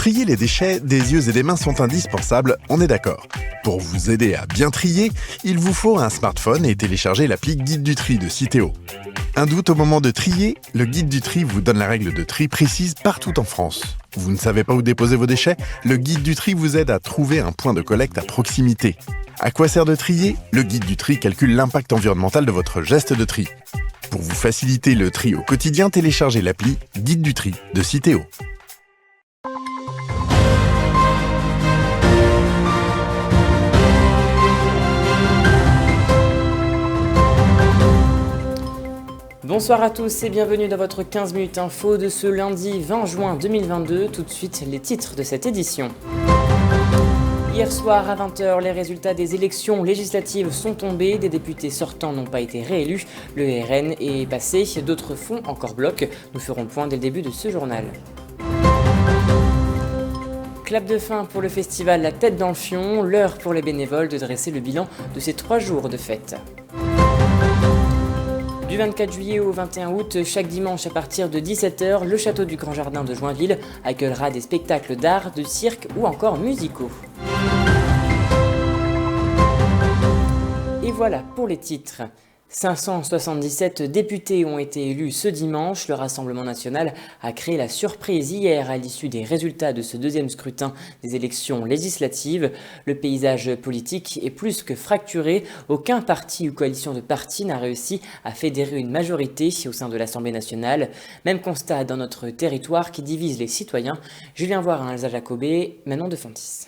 trier les déchets, des yeux et des mains sont indispensables, on est d'accord. Pour vous aider à bien trier, il vous faut un smartphone et télécharger l'appli Guide du tri de Citeo. Un doute au moment de trier? Le Guide du tri vous donne la règle de tri précise partout en France. Vous ne savez pas où déposer vos déchets? Le Guide du tri vous aide à trouver un point de collecte à proximité. À quoi sert de trier? Le Guide du tri calcule l'impact environnemental de votre geste de tri. Pour vous faciliter le tri au quotidien, téléchargez l'appli Guide du tri de Citeo. Bonsoir à tous et bienvenue dans votre 15 minutes info de ce lundi 20 juin 2022. Tout de suite, les titres de cette édition. Hier soir à 20h, les résultats des élections législatives sont tombés. Des députés sortants n'ont pas été réélus. Le RN est passé, d'autres font encore bloc. Nous ferons le point dès le début de ce journal. Clap de fin pour le festival La Tête dans le Fion. L'heure pour les bénévoles de dresser le bilan de ces 3 jours de fête. Du 24 juillet au 21 août, chaque dimanche à partir de 17h, le château du Grand Jardin de Joinville accueillera des spectacles d'art, de cirque ou encore musicaux. Et voilà pour les titres. 577 députés ont été élus ce dimanche. Le Rassemblement national a créé la surprise hier à l'issue des résultats de ce deuxième scrutin des élections législatives. Le paysage politique est plus que fracturé. Aucun parti ou coalition de partis n'a réussi à fédérer une majorité au sein de l'Assemblée nationale. Même constat dans notre territoire qui divise les citoyens. Julien Voirin, Elsa Jacobet, Manon de Fontis.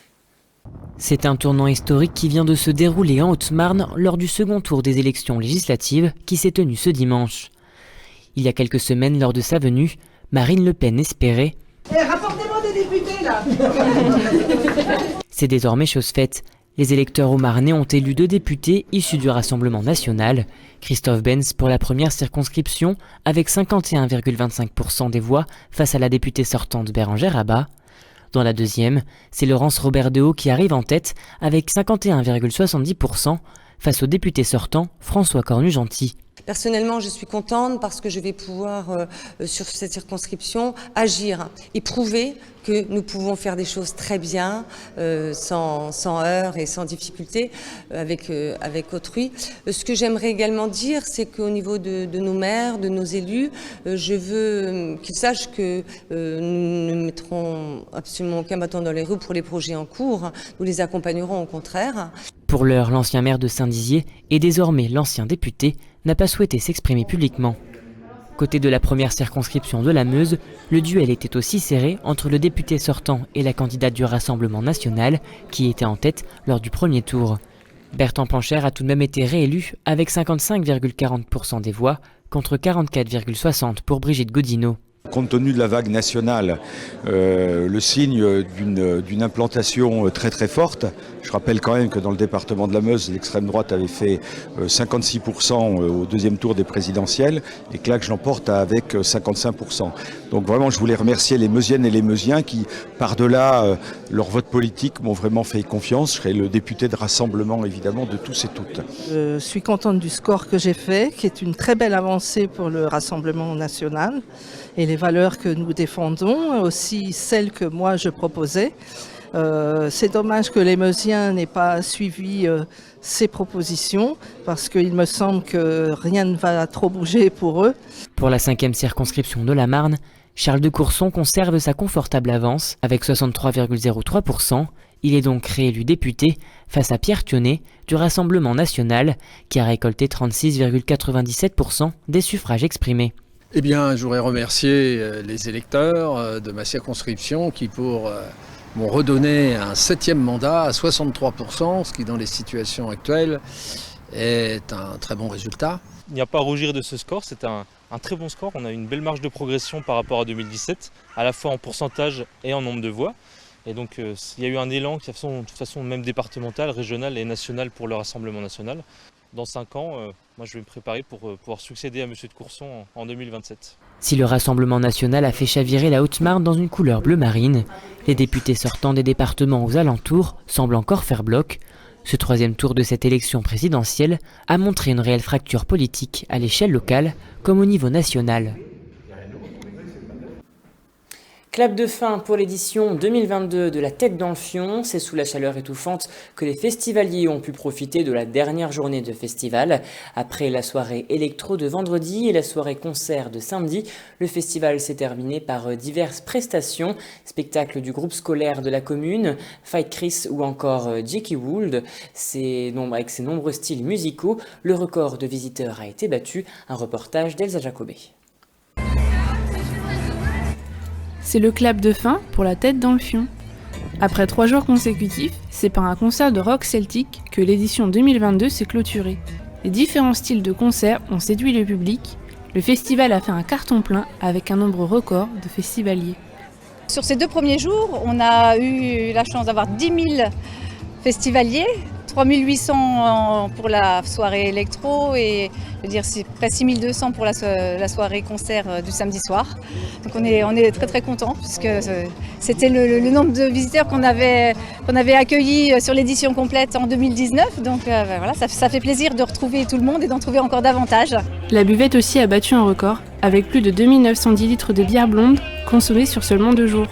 C'est un tournant historique qui vient de se dérouler en Haute-Marne lors du second tour des élections législatives qui s'est tenu ce dimanche. Il y a quelques semaines, lors de sa venue, Marine Le Pen espérait « Rapportez-moi des députés là !» C'est désormais chose faite. Les électeurs haut-marnais ont élu 2 députés issus du Rassemblement national. Christophe Benz pour la première circonscription avec 51,25% des voix face à la députée sortante Bérengère Abba. Dans la deuxième, c'est Laurence Robert-Dehaut qui arrive en tête avec 51,70% face au député sortant François Cornu-Gentil. Personnellement, je suis contente parce que je vais pouvoir, sur cette circonscription, agir et prouver que nous pouvons faire des choses très bien, sans heurts et sans difficulté avec autrui. Ce que j'aimerais également dire, c'est qu'au niveau de nos maires, de nos élus, je veux qu'ils sachent que nous ne mettrons absolument aucun bâton dans les roues pour les projets en cours. Nous les accompagnerons au contraire. Pour l'heure, l'ancien maire de Saint-Dizier et désormais l'ancien député n'a pas souhaité s'exprimer publiquement. Côté de la première circonscription de la Meuse, le duel était aussi serré entre le député sortant et la candidate du Rassemblement national qui était en tête lors du premier tour. Bertrand Pancher a tout de même été réélu avec 55,40% des voix contre 44,60% pour Brigitte Godineau. Compte tenu de la vague nationale, le signe d'une implantation très très forte. Je rappelle quand même que dans le département de la Meuse, l'extrême droite avait fait 56% au deuxième tour des présidentielles et que là je l'emporte avec 55%. Donc vraiment je voulais remercier les Meusiennes et les Meusiens qui, par-delà leur vote politique, m'ont vraiment fait confiance. Je serai le député de rassemblement évidemment de tous et toutes. Je suis contente du score que j'ai fait, qui est une très belle avancée pour le Rassemblement national. Et les valeurs que nous défendons, aussi celles que moi je proposais. C'est dommage que les Meusiens n'aient pas suivi ces propositions, parce qu'il me semble que rien ne va trop bouger pour eux. Pour la 5e circonscription de la Marne, Charles de Courson conserve sa confortable avance avec 63,03%. Il est donc réélu député face à Pierre Thionnet du Rassemblement national qui a récolté 36,97% des suffrages exprimés. Eh bien, je voudrais remercier les électeurs de ma circonscription qui m'ont redonné un 7e mandat à 63%, ce qui dans les situations actuelles est un très bon résultat. Il n'y a pas à rougir de ce score, c'est un très bon score. On a une belle marge de progression par rapport à 2017, à la fois en pourcentage et en nombre de voix. Et donc il y a eu un élan qui, de toute façon même départemental, régional et national pour le Rassemblement national. Dans 5 ans, moi je vais me préparer pour pouvoir succéder à M. de Courson en 2027. Si le Rassemblement national a fait chavirer la Haute-Marne dans une couleur bleu marine, les députés sortants des départements aux alentours semblent encore faire bloc. Ce 3e tour de cette élection présidentielle a montré une réelle fracture politique à l'échelle locale comme au niveau national. Clap de fin pour l'édition 2022 de La Tête dans le Fion. C'est sous la chaleur étouffante que les festivaliers ont pu profiter de la dernière journée de festival. Après la soirée électro de vendredi et la soirée concert de samedi, le festival s'est terminé par diverses prestations. Spectacles du groupe scolaire de la commune, Fight Chris ou encore J.K. Wold. Avec ses nombreux styles musicaux, le record de visiteurs a été battu. Un reportage d'Elsa Jacobé. C'est le clap de fin pour La Tête dans le Fion. Après 3 jours consécutifs, c'est par un concert de rock celtique que l'édition 2022 s'est clôturée. Les différents styles de concerts ont séduit le public. Le festival a fait un carton plein avec un nombre record de festivaliers. Sur ces 2 premiers jours, on a eu la chance d'avoir 10 000 festivaliers, 3 800 pour la soirée électro et c'est près 6 200 pour la soirée concert du samedi soir. Donc on est très très contents puisque c'était le nombre de visiteurs qu'on avait accueillis sur l'édition complète en 2019. Donc voilà, ça fait plaisir de retrouver tout le monde et d'en trouver encore davantage. La buvette aussi a battu un record avec plus de 2910 litres de bière blonde consommés sur seulement 2 jours.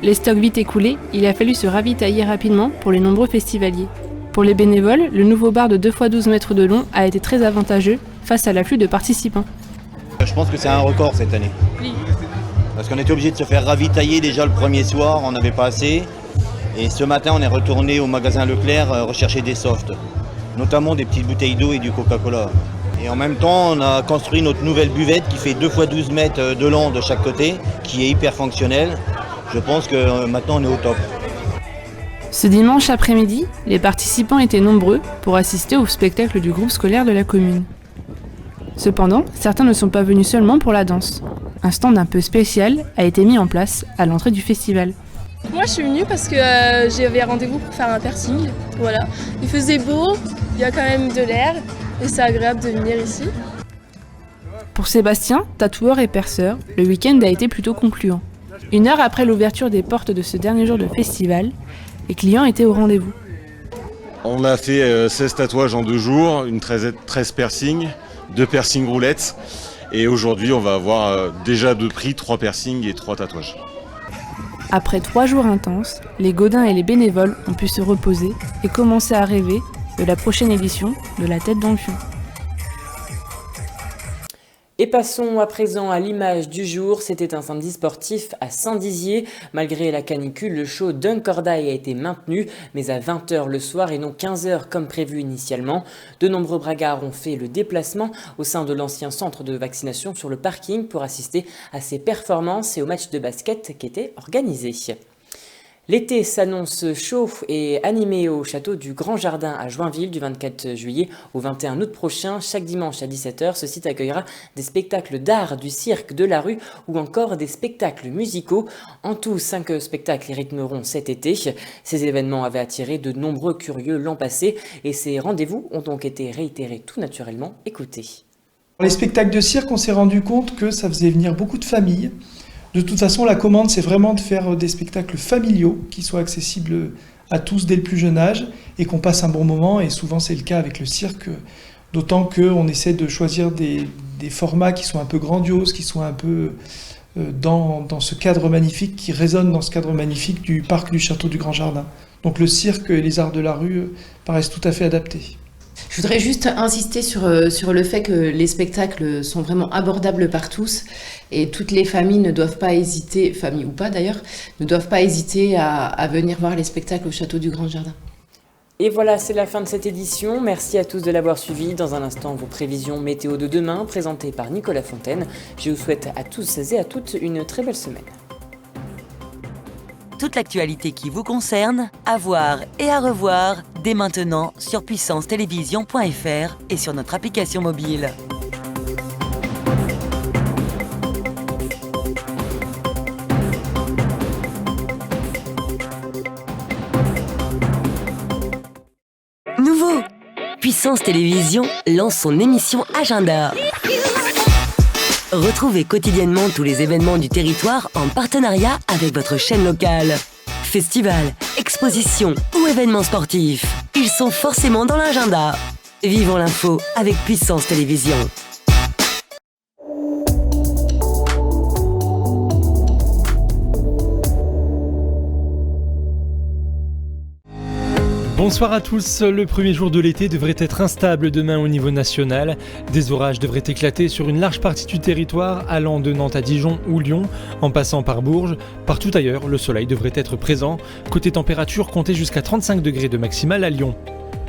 Les stocks vite écoulés, il a fallu se ravitailler rapidement pour les nombreux festivaliers. Pour les bénévoles, le nouveau bar de 2 x 12 mètres de long a été très avantageux face à l'afflux de participants. Je pense que c'est un record cette année. Oui. Parce qu'on était obligé de se faire ravitailler déjà le premier soir, on n'avait pas assez. Et ce matin, on est retourné au magasin Leclerc rechercher des softs, notamment des petites bouteilles d'eau et du Coca-Cola. Et en même temps, on a construit notre nouvelle buvette qui fait 2 x 12 mètres de long de chaque côté, qui est hyper fonctionnelle. Je pense que maintenant, on est au top. Ce dimanche après-midi, les participants étaient nombreux pour assister au spectacle du groupe scolaire de la commune. Cependant, certains ne sont pas venus seulement pour la danse. Un stand un peu spécial a été mis en place à l'entrée du festival. Moi je suis venue parce que j'avais rendez-vous pour faire un piercing. Voilà. Il faisait beau, il y a quand même de l'air et c'est agréable de venir ici. Pour Sébastien, tatoueur et perceur, le week-end a été plutôt concluant. 1 heure après l'ouverture des portes de ce dernier jour de festival, les clients étaient au rendez-vous. On a fait 16 tatouages en 2 jours, 13 piercings, 2 piercings roulettes. Et aujourd'hui, on va avoir déjà 2 prix, 3 piercings et 3 tatouages. Après 3 jours intenses, les godins et les bénévoles ont pu se reposer et commencer à rêver de la prochaine édition de La Tête dans le Fion. Et passons à présent à l'image du jour. C'était un samedi sportif à Saint-Dizier. Malgré la canicule, le show Dunk or Die a été maintenu, mais à 20h le soir et non 15h comme prévu initialement. De nombreux bragards ont fait le déplacement au sein de l'ancien centre de vaccination sur le parking pour assister à ces performances et aux matchs de basket qui étaient organisés. L'été s'annonce chaud et animé au château du Grand Jardin à Joinville du 24 juillet au 21 août prochain. Chaque dimanche à 17h, ce site accueillera des spectacles d'art, du cirque, de la rue ou encore des spectacles musicaux. En tout, 5 spectacles rythmeront cet été. Ces événements avaient attiré de nombreux curieux l'an passé et ces rendez-vous ont donc été réitérés tout naturellement. Écoutez. Pour les spectacles de cirque, on s'est rendu compte que ça faisait venir beaucoup de familles. De toute façon, la commande, c'est vraiment de faire des spectacles familiaux qui soient accessibles à tous dès le plus jeune âge et qu'on passe un bon moment. Et souvent, c'est le cas avec le cirque, d'autant qu'on essaie de choisir des formats qui sont un peu grandioses, qui sont un peu dans ce cadre magnifique, qui résonnent dans ce cadre magnifique du parc du château du Grand Jardin. Donc le cirque et les arts de la rue paraissent tout à fait adaptés. Je voudrais juste insister sur le fait que les spectacles sont vraiment abordables par tous et toutes les familles ne doivent pas hésiter, familles ou pas d'ailleurs, ne doivent pas hésiter à venir voir les spectacles au Château du Grand Jardin. Et voilà, c'est la fin de cette édition. Merci à tous de l'avoir suivi. Dans un instant, vos prévisions météo de demain, présentées par Nicolas Fontaine. Je vous souhaite à tous et à toutes une très belle semaine. Toute l'actualité qui vous concerne, à voir et à revoir dès maintenant sur puissancetelevision.fr et sur notre application mobile. Nouveau, Puissance Télévision lance son émission Agenda. Retrouvez quotidiennement tous les événements du territoire en partenariat avec votre chaîne locale. Festivals, expositions ou événements sportifs, ils sont forcément dans l'agenda. Vivons l'info avec Puissance Télévision. Bonsoir à tous, le premier jour de l'été devrait être instable demain au niveau national. Des orages devraient éclater sur une large partie du territoire, allant de Nantes à Dijon ou Lyon, en passant par Bourges. Partout ailleurs, le soleil devrait être présent. Côté température, comptez jusqu'à 35 degrés de maximale à Lyon.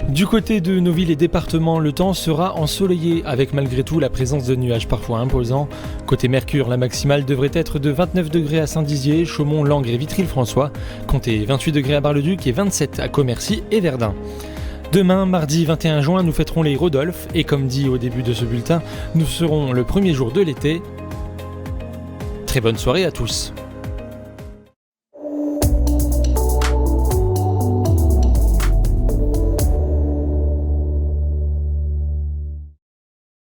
Du côté de nos villes et départements, le temps sera ensoleillé, avec malgré tout la présence de nuages parfois imposants. Côté Mercure, la maximale devrait être de 29 degrés à Saint-Dizier, Chaumont, Langres et Vitry-le-François. Comptez 28 degrés à Bar-le-Duc et 27 à Commercy et Verdun. Demain, mardi 21 juin, nous fêterons les Rodolphes et comme dit au début de ce bulletin, nous serons le premier jour de l'été. Très bonne soirée à tous.